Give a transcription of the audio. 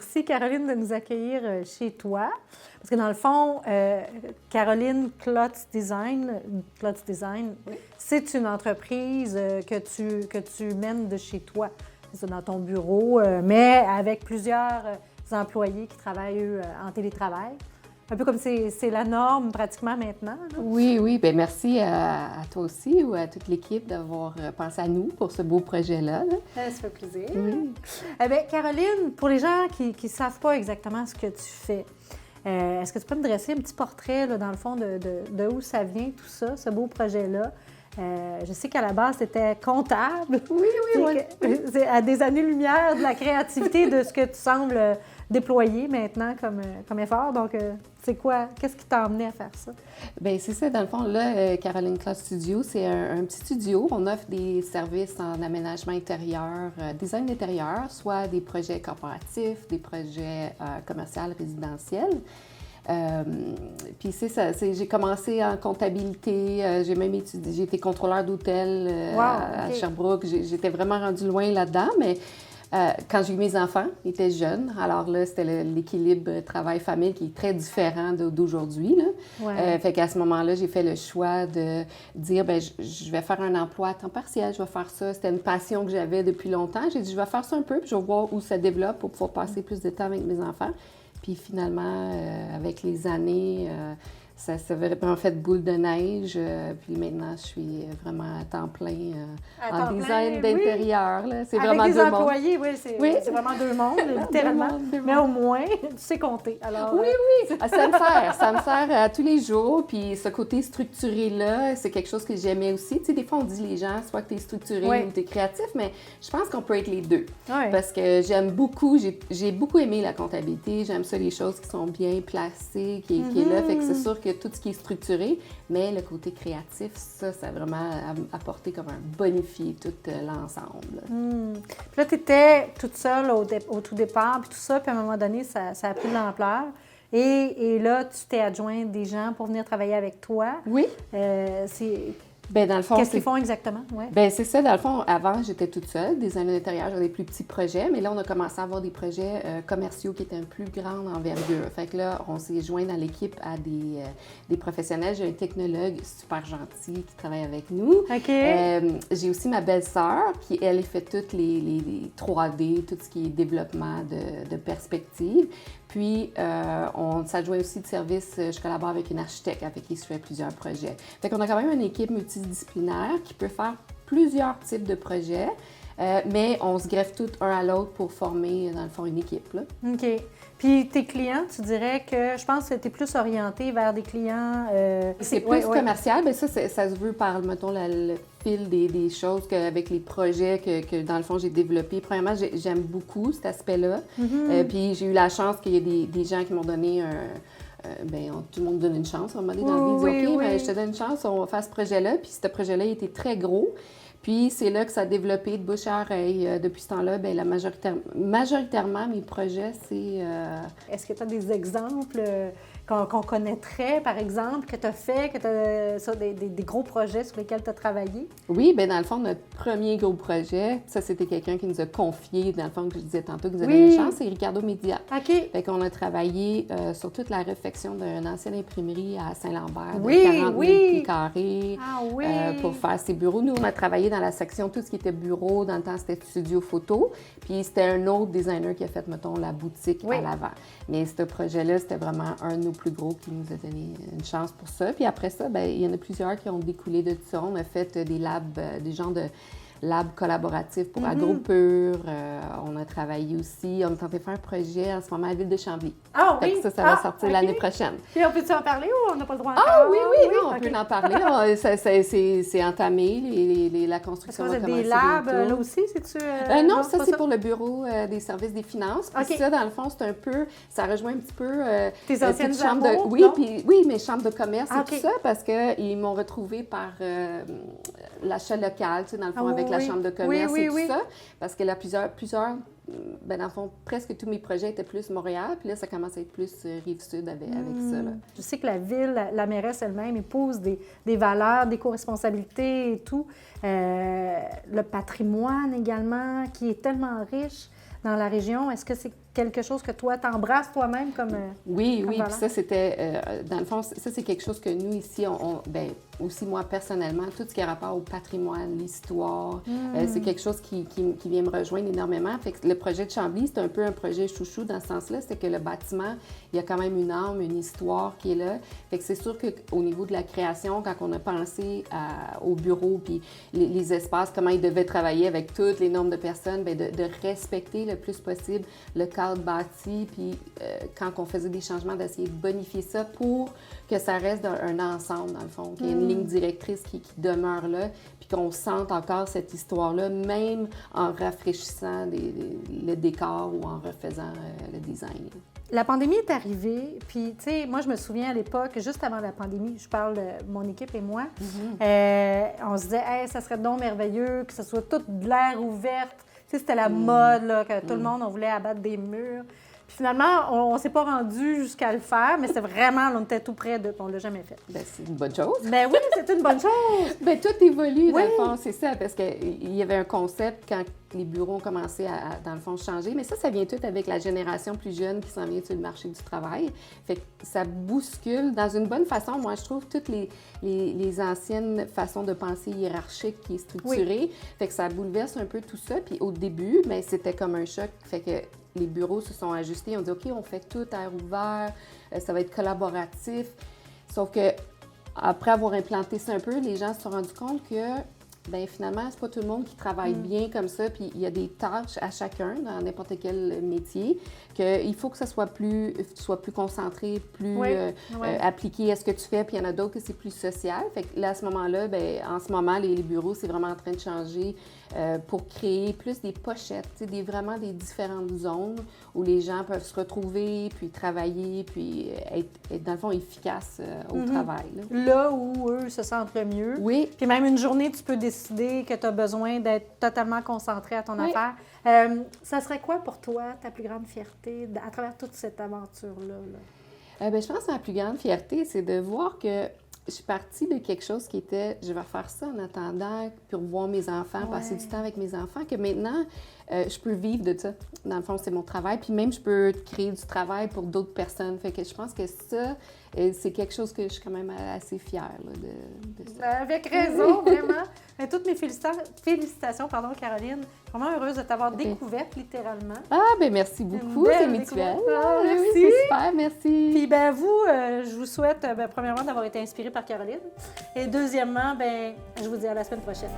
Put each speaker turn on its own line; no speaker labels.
merci, Caroline, de nous accueillir chez toi. Parce que dans le fond, Caroline Klotz Design,
Oui.
c'est une entreprise que tu mènes de chez toi. C'est dans ton bureau, mais avec plusieurs employés qui travaillent, eux, en télétravail. Un peu comme c'est la norme pratiquement maintenant. Là.
Oui, bien merci à toi aussi ou à toute l'équipe d'avoir pensé à nous pour ce beau projet-là. Là.
Ça fait plaisir.
Oui.
Eh bien, Caroline, pour les gens qui ne savent pas exactement ce que tu fais, est-ce que tu peux me dresser un petit portrait, là, dans le fond, de où ça vient, tout ça, ce beau projet-là? Je sais qu'à la base, tu étais comptable.
Oui.
C'est à des années-lumière de la créativité de ce que tu sembles déployer maintenant comme effort. Donc, c'est quoi? Qu'est-ce qui t'a amené à faire ça?
Bien, c'est ça. Dans le fond, là, Caroline Klotz Studio, c'est un petit studio. On offre des services en aménagement intérieur, design d'intérieur, soit des projets corporatifs, des projets commerciaux, résidentiels. Puis c'est ça, j'ai commencé en comptabilité, j'ai même étudié, j'ai été contrôleur d'hôtel à Sherbrooke. J'étais vraiment rendue loin là-dedans, mais quand j'ai eu mes enfants, ils étaient jeunes. Alors là, c'était l'équilibre travail-famille qui est très différent d'aujourd'hui. Là.
Ouais.
Fait qu'à ce moment-là, j'ai fait le choix de dire, bien, je vais faire un emploi à temps partiel, je vais faire ça. C'était une passion que j'avais depuis longtemps. J'ai dit, je vais faire ça un peu, puis je vais voir où ça développe pour pouvoir passer plus de temps avec mes enfants. Puis finalement, avec les années, ça s'est vraiment fait boule de neige. Puis maintenant, je suis vraiment à temps plein en design d'intérieur.
Oui.
C'est vraiment
avec des
deux mondes.
employés, oui, c'est vraiment deux mondes, littéralement. Mais au moins, tu sais compter. Alors,
oui. Ça me sert à tous les jours. Puis ce côté structuré-là, c'est quelque chose que j'aimais aussi. Tu sais, des fois, on dit les gens, soit que tu es structuré ou tu es créatif, mais je pense qu'on peut être les deux.
Oui.
Parce que j'aime beaucoup, j'ai beaucoup aimé la comptabilité. J'aime ça, les choses qui sont bien placées, qui est là. Fait que c'est sûr que tout ce qui est structuré, mais le côté créatif, ça a vraiment apporté comme un bonifié tout l'ensemble.
Puis là, tu étais toute seule au tout départ, puis tout ça, puis à un moment donné, ça a pris de l'ampleur. Et là, tu t'es adjoint des gens pour venir travailler avec toi.
Oui. Ben, dans le fond,
qu'est-ce qu'ils font exactement? Ouais.
Bien, c'est ça. Dans le fond, avant, j'étais toute seule, des années d'intérieur, j'avais des plus petits projets, mais là, on a commencé à avoir des projets commerciaux qui étaient un plus grande envergure. Fait que là, on s'est joint dans l'équipe à des professionnels. J'ai un technologue super gentil qui travaille avec nous.
OK.
J'ai aussi ma belle-sœur qui, elle, fait toutes les 3D, tout ce qui est développement de perspective. Puis, on s'adjoint aussi de service, je collabore avec une architecte avec qui je fais plusieurs projets. Fait qu'on a quand même une équipe multidisciplinaire qui peut faire plusieurs types de projets, mais on se greffe tous un à l'autre pour former, dans le fond, une équipe. Là.
OK. Puis tes clients, tu dirais que je pense que tu es plus orienté vers des clients...
c'est plus commercial, bien ça se veut par, mettons, le fil des choses avec les projets que dans le fond, j'ai développés. Premièrement, j'aime beaucoup cet aspect-là. Puis j'ai eu la chance qu'il y ait des gens qui m'ont donné tout le monde donne une chance. À un moment donné, dans le vie, OK, je te donne une chance, on va faire ce projet-là. Puis ce projet-là, il était très gros. Puis c'est là que ça a développé de bouche à oreille. Depuis ce temps-là, bien, majoritairement, mes projets, c'est...
Est-ce que tu as des exemples qu'on connaîtrait, par exemple, que tu as fait, des gros projets sur lesquels tu as travaillé?
Oui, bien, dans le fond, notre premier gros projet, ça, c'était quelqu'un qui nous a confié, dans le fond, que je disais tantôt, qui nous a donné une chance, c'est Ricardo Média.
OK.
Fait qu'on a travaillé sur toute la réfection d'une ancienne imprimerie à Saint-Lambert,
Oui,
de 40 000 pieds carrés, pour faire ses bureaux. Nous, on a travaillé dans la section, tout ce qui était bureau, dans le temps, c'était studio photo, puis c'était un autre designer qui a fait, mettons, la boutique à l'avant. Mais ce projet-là, c'était vraiment un de nos plus gros qui nous a donné une chance pour ça. Puis après ça, bien, il y en a plusieurs qui ont découlé de tout ça. On a fait des labs, des genres de labs collaboratifs pour AgroPure. On a travaillé aussi. On est en train de faire un projet en ce moment à la ville de Chambly.
Ah oui?
Ça va sortir l'année prochaine.
Puis on peut-tu en parler ou on n'a pas le droit encore?
Ah oui, non, on peut en parler. C'est entamé, la construction va commencer.
Est-ce que vous avez des labs là aussi?
Non, ça c'est pour le bureau des services des finances. Puis ça, dans le fond, c'est un peu, ça rejoint un petit peu
tes anciennes
chambres de... Oui, mes chambres de commerce et tout ça, parce qu'ils m'ont retrouvée par l'achat local, tu sais, dans le fond, avec la chambre de commerce et tout ça. Parce que là, plusieurs ben, dans le fond, presque tous mes projets étaient plus Montréal, puis là, ça commence à être plus Rive-Sud avec ça. Là.
Je sais que la ville, la mairesse elle-même, épouse des valeurs, des co-responsabilités et tout. Le patrimoine également, qui est tellement riche dans la région. Est-ce que c'est quelque chose que toi, t'embrasses toi-même comme
Oui,
comme
oui.
valeur?
Puis ça, c'était, dans le fond, ça, c'est quelque chose que nous, ici, ben, aussi moi, personnellement, tout ce qui a rapport au patrimoine, l'histoire, c'est quelque chose qui vient me rejoindre énormément. Fait que le projet de Chambly, c'est un peu un projet chouchou dans ce sens-là. C'est que le bâtiment, il y a quand même une âme, une histoire qui est là. Fait que c'est sûr qu'au niveau de la création, quand on a pensé au bureau, puis les espaces, comment ils devaient travailler avec toutes les nombres de personnes, bien, de respecter le plus possible le cadre bâti, puis quand on faisait des changements, d'essayer de bonifier ça pour que ça reste un ensemble, dans le fond, qu'il y ait une ligne directrice qui demeure là, puis qu'on sente encore cette histoire-là, même en rafraîchissant le décor ou en refaisant le design.
La pandémie est arrivée, puis, tu sais, moi, je me souviens à l'époque, juste avant la pandémie, je parle de mon équipe et moi, on se disait, hey, ça serait donc merveilleux que ce soit toute de l'air ouverte. Tu sais, c'était la mode, là, que tout le monde, on voulait abattre des murs. Puis finalement, on ne s'est pas rendu jusqu'à le faire, mais c'est vraiment, on était tout près de, puis on ne l'a jamais fait.
Bien, c'est une bonne chose.
Ben oui, c'est une bonne chose.
Bien, tout évolue, dans
Oui.
le fond, c'est ça, parce qu'il y avait un concept quand les bureaux ont commencé à, dans le fond, changer, mais ça vient tout avec la génération plus jeune qui s'en vient sur le marché du travail. Fait que ça bouscule dans une bonne façon, moi, je trouve, toutes les anciennes façons de penser hiérarchiques qui est structurées. Fait que ça bouleverse un peu tout ça, puis au début, bien, c'était comme un choc, fait que les bureaux se sont ajustés, on dit, OK, on fait tout à air ouvert, ça va être collaboratif, sauf que après avoir implanté ça un peu, les gens se sont rendus compte que, bien, finalement, c'est pas tout le monde qui travaille bien comme ça, puis il y a des tâches à chacun dans n'importe quel métier, qu'il faut que ça soit plus concentré, plus appliqué à ce que tu fais, puis il y en a d'autres que c'est plus social. Fait que là, à ce moment-là, bien, en ce moment, les bureaux, c'est vraiment en train de changer pour créer plus des pochettes, vraiment des différentes zones où les gens peuvent se retrouver, puis travailler, puis être dans le fond, efficaces au travail.
Là où eux se sentent le mieux.
Oui.
Puis même une journée, tu peux décider que tu as besoin d'être totalement concentré à ton affaire. Ça serait quoi pour toi, ta plus grande fierté à travers toute cette aventure-là?
Bien, je pense que ma plus grande fierté, c'est de voir que je suis partie de quelque chose qui était, je vais faire ça en attendant pour voir mes enfants, passer du temps avec mes enfants, que maintenant, je peux vivre de ça. Dans le fond, c'est mon travail. Puis même, je peux créer du travail pour d'autres personnes. Fait que je pense que ça, c'est quelque chose que je suis quand même assez fière là, de ça.
Avec raison, vraiment. Et toutes mes félicitations, Caroline. Vraiment heureuse de t'avoir découverte, littéralement.
Ah, bien, merci beaucoup. C'est mutuel.
Ah, merci.
Oui, c'est super, merci.
Puis, ben vous, je vous souhaite, premièrement, d'avoir été inspirée par Caroline. Et deuxièmement, ben je vous dis à la semaine prochaine.